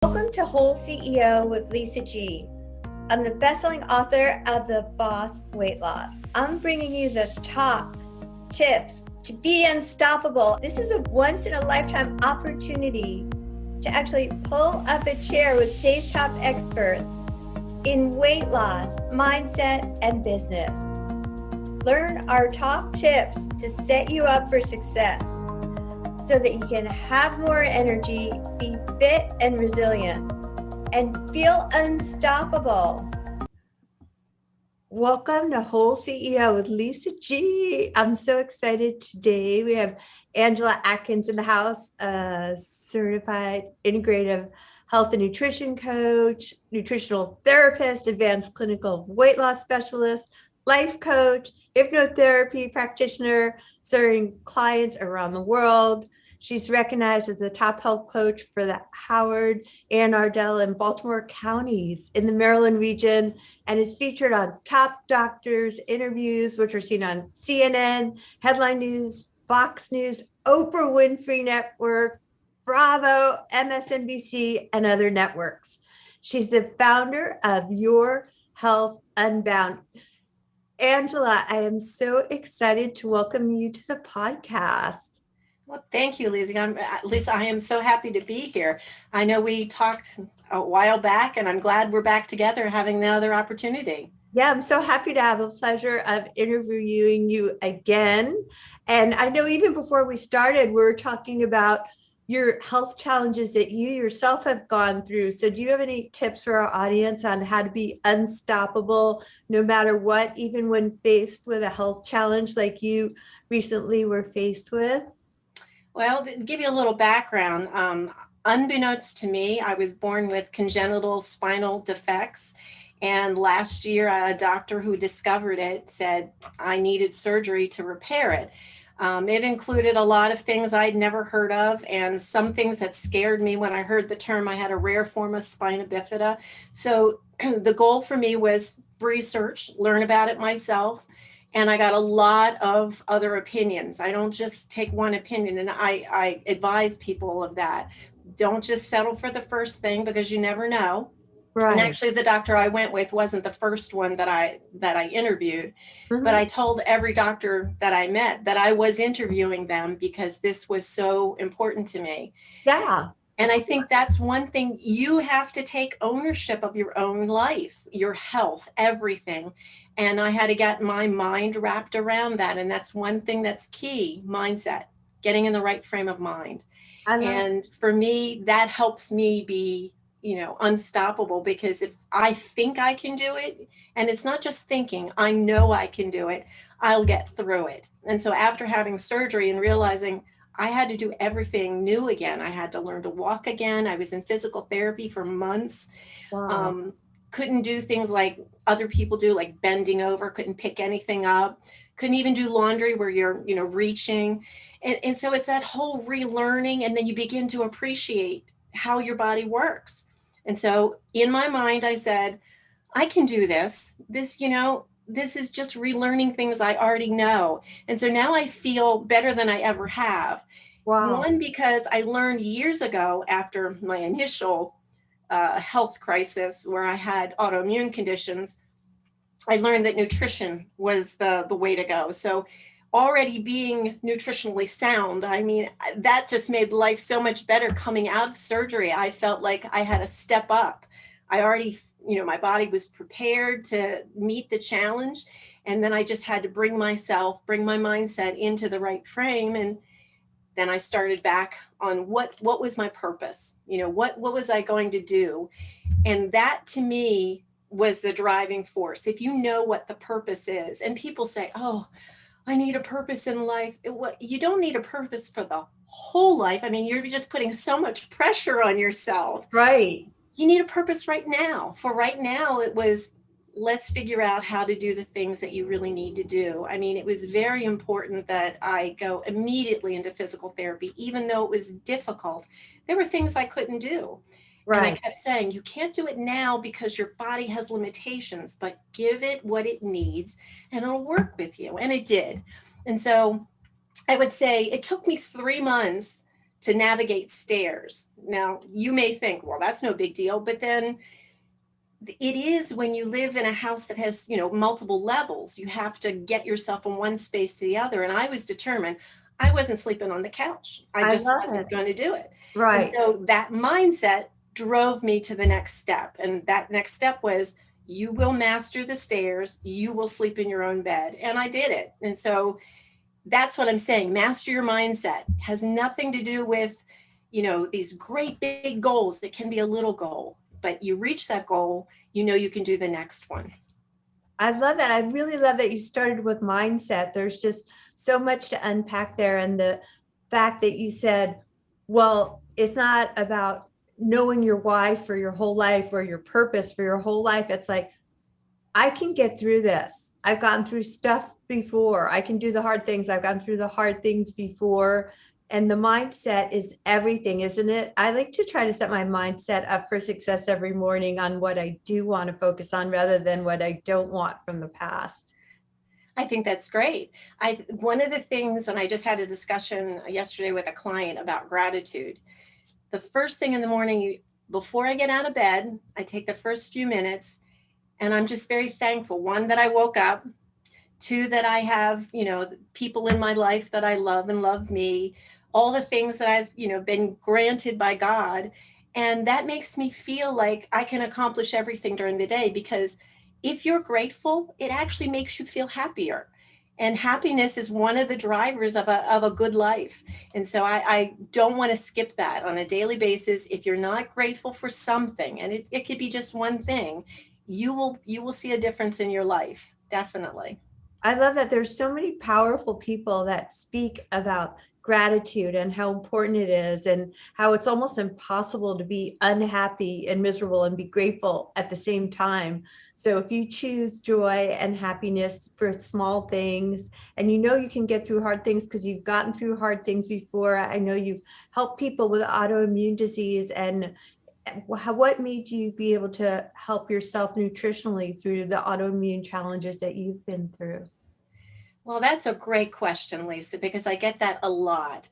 Welcome to Whole CEO with Lisa G. I'm the best-selling author of The Boss Weight Loss. I'm bringing you the top tips to be unstoppable. This is a once-in-a-lifetime opportunity to actually pull up a chair with today's top experts in weight loss, mindset, and business. Learn our top tips to set you up for success, so that you can have more energy, be fit and resilient, and feel unstoppable. Welcome to Whole CEO with Lisa G. I'm so excited today. We have Angela Atkins in the house, a certified integrative health and nutrition coach, nutritional therapist, advanced clinical weight loss specialist, life coach, hypnotherapy practitioner, serving clients around the world. She's recognized as the top health coach for the Howard, Arundel, and Baltimore Counties in the Maryland region, and is featured on Top Doctors interviews, which are seen on CNN, Headline News, Fox News, Oprah Winfrey Network, Bravo, MSNBC, and other networks. She's the founder of Your Health Unbound. Angela, I am so excited to welcome you to the podcast. Well, thank you, Lisa. Lisa, I am so happy to be here. I know we talked a while back, and I'm glad we're back together having the other opportunity. Yeah, I'm so happy to have a pleasure of interviewing you again. And I know even before we started, we were talking about your health challenges that you yourself have gone through. So do you have any tips for our audience on how to be unstoppable no matter what, even when faced with a health challenge like you recently were faced with? Well, to give you a little background, unbeknownst to me, I was born with congenital spinal defects. And last year, a doctor who discovered it said I needed surgery to repair it. It included a lot of things I'd never heard of, and some things that scared me when I heard the term. I had a rare form of spina bifida. So the goal for me was research, learn about it myself. And I got a lot of other opinions. I don't just take one opinion, and I advise people of that. Don't just settle for the first thing, because you never know. Right. And actually, the doctor I went with wasn't the first one that I interviewed, but I told every doctor that I met that I was interviewing them because this was so important to me. Yeah. And I think that's one thing. You have to take ownership of your own life, your health, everything. And I had to get my mind wrapped around that. And that's one thing that's key: mindset, getting in the right frame of mind. And for me, that helps me be, unstoppable, because if I think I can do it, and it's not just thinking, I know I can do it, I'll get through it. And so after having surgery and realizing I had to do everything new again, I had to learn to walk again. I was in physical therapy for months. Wow. Couldn't do things like other people do, like bending over, couldn't pick anything up, couldn't even do laundry where you're, reaching. And so it's that whole relearning, and then you begin to appreciate how your body works. And so in my mind, I said, I can do this. This is just relearning things I already know. And so now I feel better than I ever have. Wow. One, because I learned years ago, after my initial health crisis where I had autoimmune conditions, I learned that nutrition was the way to go. So already being nutritionally sound, that just made life so much better. Coming out of surgery, I felt like I had a step up. I already, my body was prepared to meet the challenge. And then I just had to bring my mindset into the right frame. And then I started back on what was my purpose? What was I going to do? And that, to me, was the driving force. If you know what the purpose is, and people say, oh, I need a purpose in life. You don't need a purpose for the whole life. You're just putting so much pressure on yourself. Right. You need a purpose right now. For right now, it was, let's figure out how to do the things that you really need to do. It was very important that I go immediately into physical therapy, even though it was difficult. There were things I couldn't do. Right. And I kept saying, you can't do it now because your body has limitations, but give it what it needs and it'll work with you. And it did. And so I would say it took me 3 months to navigate stairs. Now, you may think, well, that's no big deal, but then it is when you live in a house that has, multiple levels. You have to get yourself from one space to the other. And I was determined I wasn't sleeping on the couch. I I just love wasn't it. going to do it. And Right. so that mindset drove me to the next step. And that next step was, you will master the stairs, you will sleep in your own bed. And I did it. And so that's what I'm saying. Master your mindset. It has nothing to do with, these great big goals. It can be a little goal, but you reach that goal, you can do the next one. I love that. I really love that you started with mindset. There's just so much to unpack there. And the fact that you said, well, it's not about knowing your why for your whole life or your purpose for your whole life. It's like, I can get through this. I've gone through stuff before. I can do the hard things. I've gone through the hard things before. And the mindset is everything, isn't it? I like to try to set my mindset up for success every morning on what I do want to focus on rather than what I don't want from the past. I think that's great. One of the things, and I just had a discussion yesterday with a client about gratitude. The first thing in the morning, before I get out of bed, I take the first few minutes and I'm just very thankful. One, that I woke up. Two, that I have, people in my life that I love and love me, all the things that I've, been granted by God. And that makes me feel like I can accomplish everything during the day, because if you're grateful, it actually makes you feel happier. And happiness is one of the drivers of a good life. And so I don't want to skip that on a daily basis. If you're not grateful for something, and it could be just one thing, you will see a difference in your life. Definitely. I love that there's so many powerful people that speak about gratitude and how important it is and how it's almost impossible to be unhappy and miserable and be grateful at the same time. So if you choose joy and happiness for small things, and you can get through hard things because you've gotten through hard things before. I know you've helped people with autoimmune disease, and what made you be able to help yourself nutritionally through the autoimmune challenges that you've been through? Well, that's a great question, Lisa, because I get that a lot.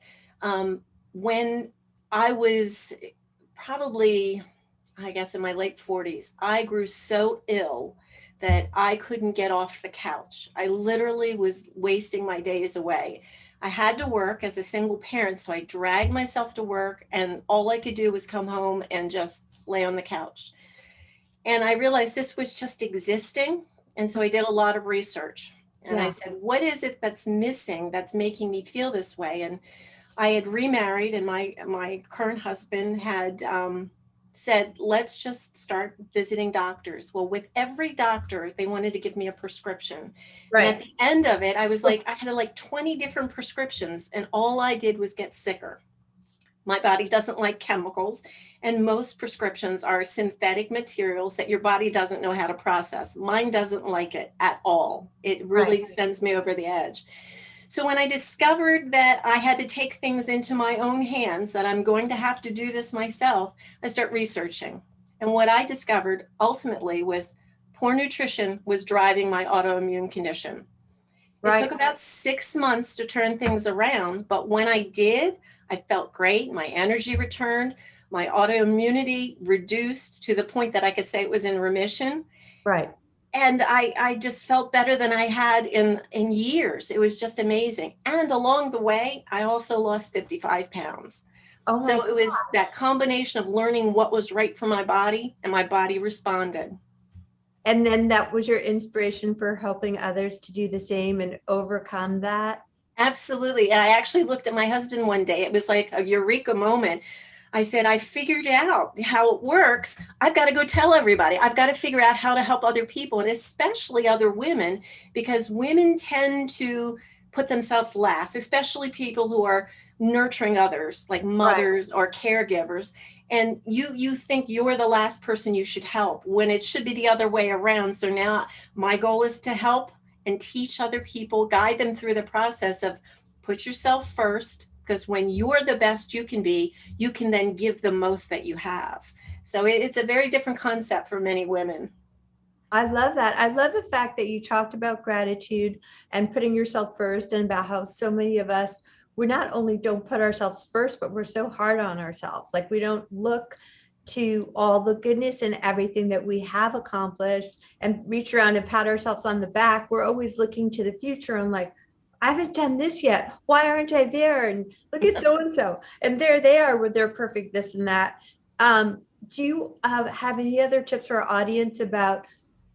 When I was probably, I guess, in my late 40s, I grew so ill that I couldn't get off the couch. I literally was wasting my days away. I had to work as a single parent, so I dragged myself to work, and all I could do was come home and just lay on the couch. And I realized this was just existing. And so I did a lot of research. And I Yeah. said, what is it that's missing that's making me feel this way? And I had remarried, and my current husband had said, let's just start visiting doctors. Well, with every doctor, they wanted to give me a prescription. And at Right. the end of it, I was like, I had like 20 different prescriptions, and all I did was get sicker. My body doesn't like chemicals, and most prescriptions are synthetic materials that your body doesn't know how to process. Mine doesn't like it at all. It Right. really sends me over the edge. So when I discovered that I had to take things into my own hands, that I'm going to have to do this myself, I start researching. And what I discovered ultimately was poor nutrition was driving my autoimmune condition. It Right. took about 6 months to turn things around, but when I did, I felt great. My energy returned. My autoimmunity reduced to the point that I could say it was in remission. Right. And I just felt better than I had in years. It was just amazing. And along the way, I also lost 55 pounds. Oh my So it was God. that combination of learning what was right for my body, and my body responded. And then that was your inspiration for helping others to do the same and overcome that. Absolutely. And I actually looked at my husband one day. It was like a eureka moment. I said, I figured out how it works. I've got to go tell everybody. I've got to figure out how to help other people, and especially other women, because women tend to put themselves last, especially people who are nurturing others, like Right. mothers or caregivers. And you think you're the last person you should help, when it should be the other way around. So now my goal is to help and teach other people, guide them through the process of put yourself first, because when you're the best you can be, you can then give the most that you have. So it's a very different concept for many women. I love that. I love the fact that you talked about gratitude and putting yourself first, and about how so many of us, we not only don't put ourselves first, but we're so hard on ourselves. Like we don't look to all the goodness and everything that we have accomplished and reach around and pat ourselves on the back. We're always looking to the future and like, I haven't done this yet. Why aren't I there? And look at so and so, and there they are with their perfect this and that. Do you have any other tips for our audience about,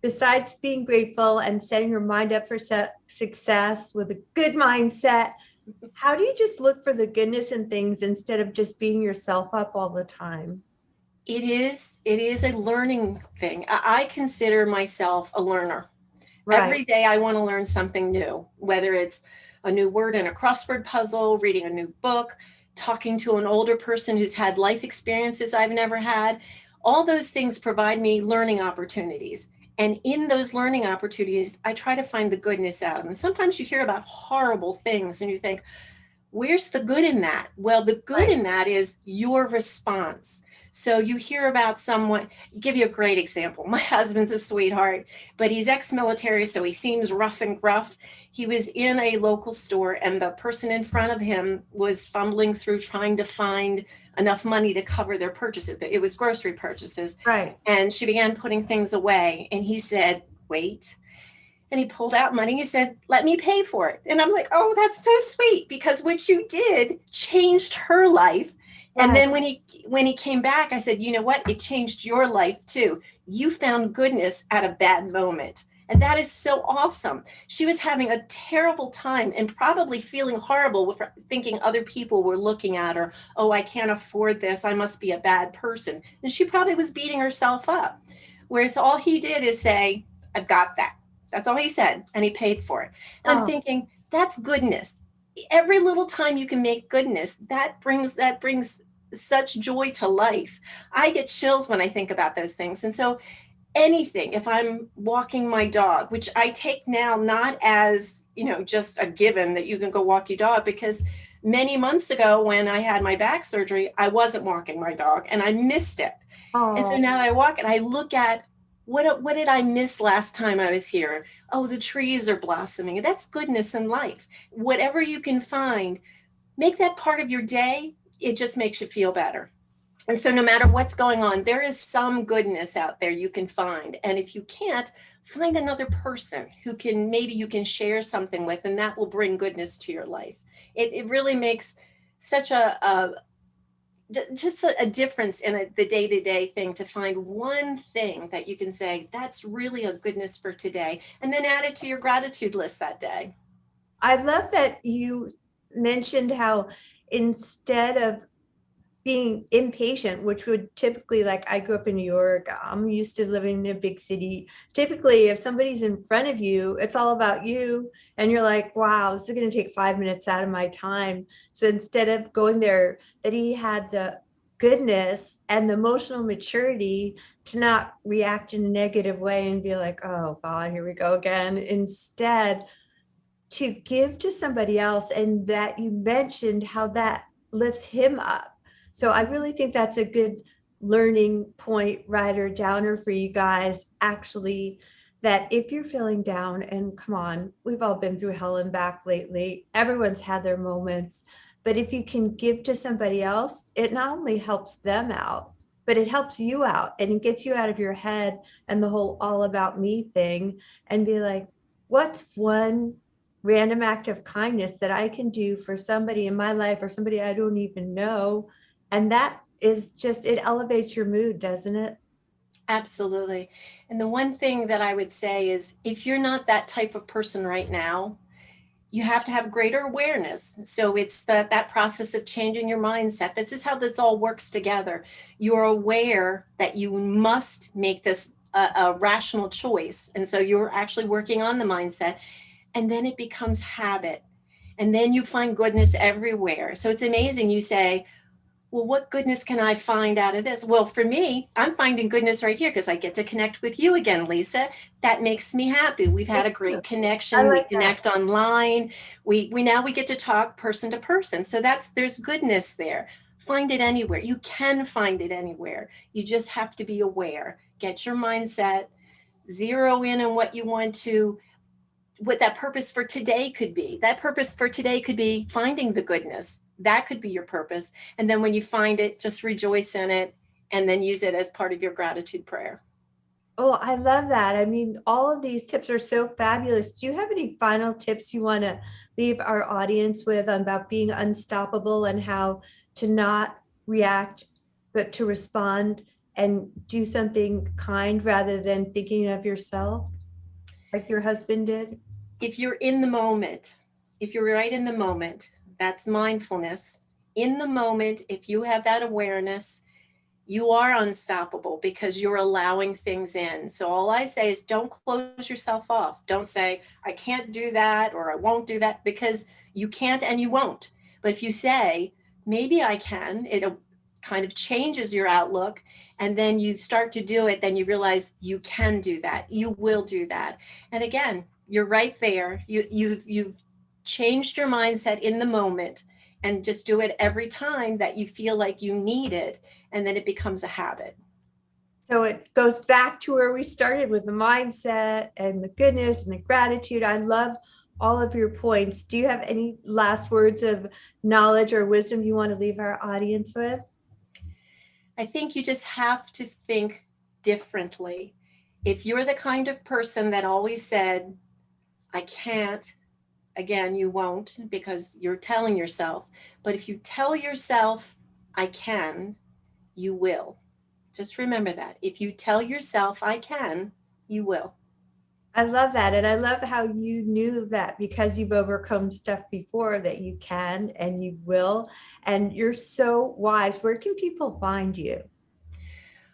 besides being grateful and setting your mind up for success with a good mindset, how do you just look for the goodness in things instead of just beating yourself up all the time? It is a learning thing. I consider myself a learner. Right. Every day I want to learn something new, whether it's a new word in a crossword puzzle, reading a new book, talking to an older person who's had life experiences I've never had. All those things provide me learning opportunities. And in those learning opportunities, I try to find the goodness out of them. Sometimes you hear about horrible things and you think, where's the good in that? Well, the good Right. in that is your response. So you hear about someone, give you a great example. My husband's a sweetheart, but he's ex-military, so he seems rough and gruff. He was in a local store and the person in front of him was fumbling through trying to find enough money to cover their purchases. It was grocery purchases. Right. And she began putting things away. And he said, wait. And he pulled out money. He said, let me pay for it. And I'm like, oh, that's so sweet, because what you did changed her life. And Right. then when he came back, I said, you know what? It changed your life too. You found goodness at a bad moment. And that is so awesome. She was having a terrible time and probably feeling horrible with thinking other people were looking at her. Oh, I can't afford this. I must be a bad person. And she probably was beating herself up. Whereas all he did is say, I've got that. That's all he said. And he paid for it. And I'm Oh, thinking, that's goodness. Every little time you can make goodness, that brings such joy to life. I get chills when I think about those things. And so anything, if I'm walking my dog, which I take now not as, just a given that you can go walk your dog, because many months ago when I had my back surgery, I wasn't walking my dog and I missed it. And so oh, now I walk and I look at what did I miss last time I was here? Oh, the trees are blossoming. That's goodness in life. Whatever you can find, make that part of your day. It just makes you feel better. And so no matter what's going on, there is some goodness out there you can find. And if you can't, find another person who can, maybe you can share something with, and that will bring goodness to your life. It really makes such just a difference in the day-to-day thing, to find one thing that you can say, that's really a goodness for today, and then add it to your gratitude list that day. I love that you mentioned how instead of being impatient, which would typically, like, I grew up in New York, I'm used to living in a big city. Typically, if somebody's in front of you, it's all about you. And you're like, wow, this is going to take 5 minutes out of my time. So instead of going there, that he had the goodness and the emotional maturity to not react in a negative way and be like, oh God, here we go again. Instead, to give to somebody else, and that you mentioned how that lifts him up. So I really think that's a good learning point, rider downer for you guys, actually, that if you're feeling down, and come on, we've all been through hell and back lately, everyone's had their moments, but if you can give to somebody else, it not only helps them out, but it helps you out, and it gets you out of your head and the whole all about me thing, and be like, what's one random act of kindness that I can do for somebody in my life or somebody I don't even know? And that is just, it elevates your mood, doesn't it? Absolutely. And the one thing that I would say is, if you're not that type of person right now, you have to have greater awareness. So it's that process of changing your mindset. This is how this all works together. You're aware that you must make this a rational choice. And so you're actually working on the mindset, and then it becomes habit. And then you find goodness everywhere. So it's amazing. You say, well, what goodness can I find out of this? Well, for me, I'm finding goodness right here because I get to connect with you again, Lisa. That makes me happy. We've had a great I connection. We like that. connect online. We now we get to talk person to person. So there's goodness there. Find it anywhere. You can find it anywhere. You just have to be aware. Get your mindset, zero in on what you want to what that purpose for today could be. That purpose for today could be finding the goodness. That could be your purpose. And then when you find it, just rejoice in it and then use it as part of your gratitude prayer. Oh, I love that. I mean, all of these tips are so fabulous. Do you have any final tips you want to leave our audience with about being unstoppable and how to not react, but to respond and do something kind rather than thinking of yourself, like your husband did? If you're in the moment, if you're right in the moment, that's mindfulness. In the moment, if you have that awareness, you are unstoppable because you're allowing things in. So all I say is don't close yourself off. Don't say, I can't do that or I won't do that, because you can't and you won't. But if you say, maybe I can, it kind of changes your outlook. And then you start to do it, then you realize you can do that. You will do that. And again, you're right there. You've changed your mindset in the moment, and just do it every time that you feel like you need it, and then it becomes a habit. So it goes back to where we started with the mindset and the goodness and the gratitude. I love all of your points. Do you have any last words of knowledge or wisdom you want to leave our audience with? I think you just have to think differently. If you're the kind of person that always said, I can't, again, you won't, because you're telling yourself. But if you tell yourself, I can, you will. Just remember that. If you tell yourself, I can, you will. I love that. And I love how you knew that because you've overcome stuff before that you can and you will. And you're so wise. Where can people find you?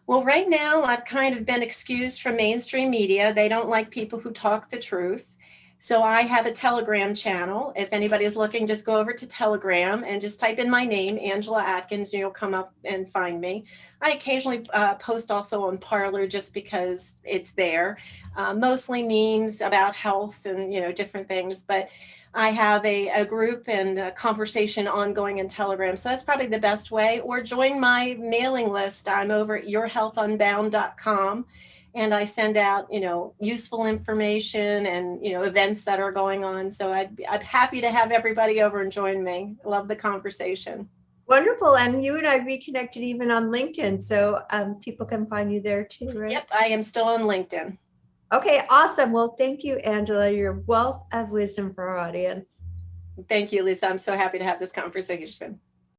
Well, right now, I've kind of been excused from mainstream media. They don't like people who talk the truth. So I have a Telegram channel. If anybody is looking, just go over to Telegram and just type in my name, Angela Atkins, and you'll come up and find me. I occasionally post also on Parler just because it's there, mostly memes about health and different things. But I have a group and a conversation ongoing in Telegram. So that's probably the best way. Or join my mailing list. I'm over at yourhealthunbound.com. And I send out, useful information and, events that are going on. So I'm happy to have everybody over and join me. Love the conversation. Wonderful. And you and I reconnected even on LinkedIn. So people can find you there too, right? Yep, I am still on LinkedIn. Okay, awesome. Well, thank you, Angela. Your wealth of wisdom for our audience. Thank you, Lisa. I'm so happy to have this conversation.